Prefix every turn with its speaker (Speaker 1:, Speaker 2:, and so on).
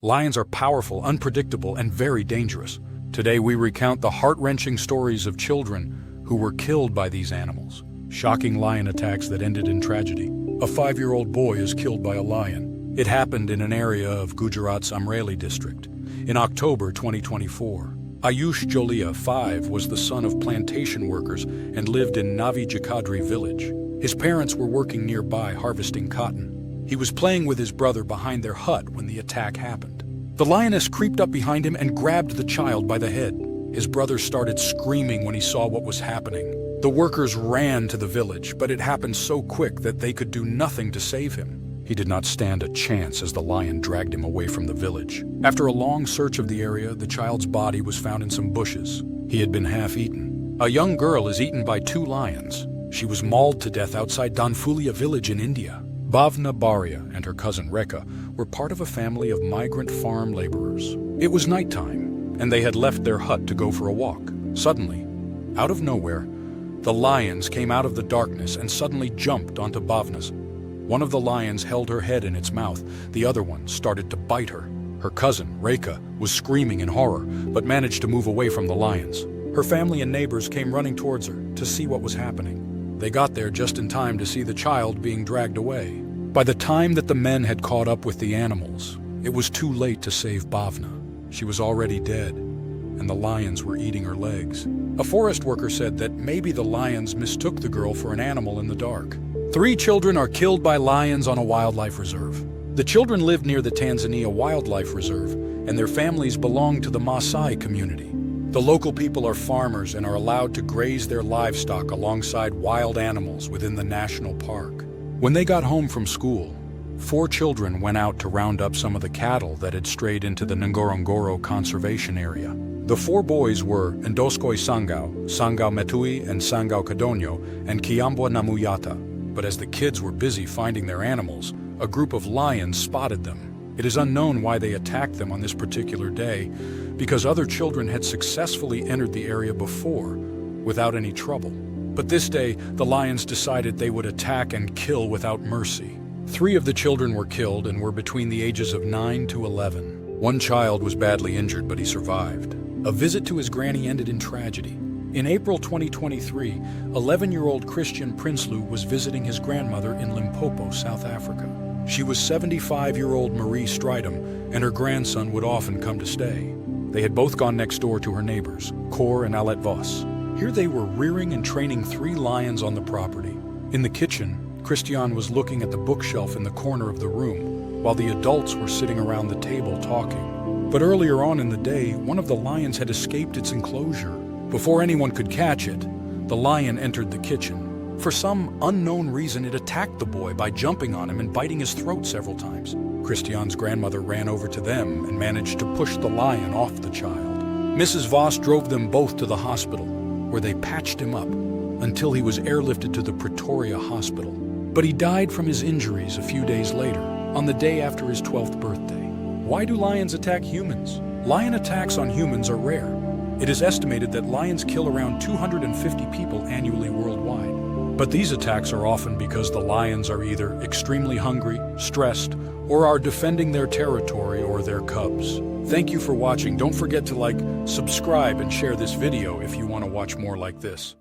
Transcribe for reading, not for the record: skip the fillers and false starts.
Speaker 1: Lions are powerful, unpredictable, and very dangerous. Today we recount the heart-wrenching stories of children who were killed by these animals. Shocking lion attacks that ended in tragedy. A 5-year-old boy is killed by a lion. It happened in an area of Gujarat's Amreli district. In October 2024, Ayush Jolia, 5, was the son of plantation workers and lived in Navi Jakadri village. His parents were working nearby harvesting cotton. He was playing with his brother behind their hut when the attack happened. The lioness creeped up behind him and grabbed the child by the head. His brother started screaming when he saw what was happening. The workers ran to the village, but it happened so quick that they could do nothing to save him. He did not stand a chance as the lion dragged him away from the village. After a long search of the area, the child's body was found in some bushes. He had been half-eaten. A young girl is eaten by 2 lions. She was mauled to death outside Danfulia village in India. Bhavna Baria and her cousin Rekha were part of a family of migrant farm laborers. It was nighttime, and they had left their hut to go for a walk. Suddenly, out of nowhere, the lions came out of the darkness and suddenly jumped onto Bhavna's. One of the lions held her head in its mouth. The other one started to bite her. Her cousin, Rekha, was screaming in horror, but managed to move away from the lions. Her family and neighbors came running towards her to see what was happening. They got there just in time to see the child being dragged away. By the time that the men had caught up with the animals, it was too late to save Bhavna. She was already dead, and the lions were eating her legs. A forest worker said that maybe the lions mistook the girl for an animal in the dark. 3 children are killed by lions on a wildlife reserve. The children lived near the Tanzania Wildlife Reserve, and their families belonged to the Maasai community. The local people are farmers and are allowed to graze their livestock alongside wild animals within the national park. When they got home from school, 4 children went out to round up some of the cattle that had strayed into the Ngorongoro conservation area. The 4 boys were Ndoskoi Sangao, Sangao Metui, and Sangao Kadonyo, and Kiambwa Namuyata. But as the kids were busy finding their animals, a group of lions spotted them. It is unknown why they attacked them on this particular day, because other children had successfully entered the area before, without any trouble. But this day, the lions decided they would attack and kill without mercy. 3 of the children were killed and were between the ages of 9 to 11. 1 child was badly injured, but he survived. A visit to his granny ended in tragedy. In April 2023, 11-year-old Christian Prinsloo was visiting his grandmother in Limpopo, South Africa. She was 75-year-old Marie Stridham, and her grandson would often come to stay. They had both gone next door to her neighbors, Cor and Alet Vos. Here they were rearing and training 3 lions on the property. In the kitchen, Christian was looking at the bookshelf in the corner of the room, while the adults were sitting around the table talking. But earlier on in the day, one of the lions had escaped its enclosure. Before anyone could catch it, the lion entered the kitchen. For some unknown reason, it attacked the boy by jumping on him and biting his throat several times. Christian's grandmother ran over to them and managed to push the lion off the child. Mrs. Voss drove them both to the hospital, where they patched him up until he was airlifted to the Pretoria Hospital. But he died from his injuries a few days later, on the day after his 12th birthday. Why do lions attack humans? Lion attacks on humans are rare. It is estimated that lions kill around 250 people annually worldwide. But these attacks are often because the lions are either extremely hungry, stressed, or are defending their territory or their cubs. Thank you for watching. Don't forget to like, subscribe, and share this video if you want to watch more like this.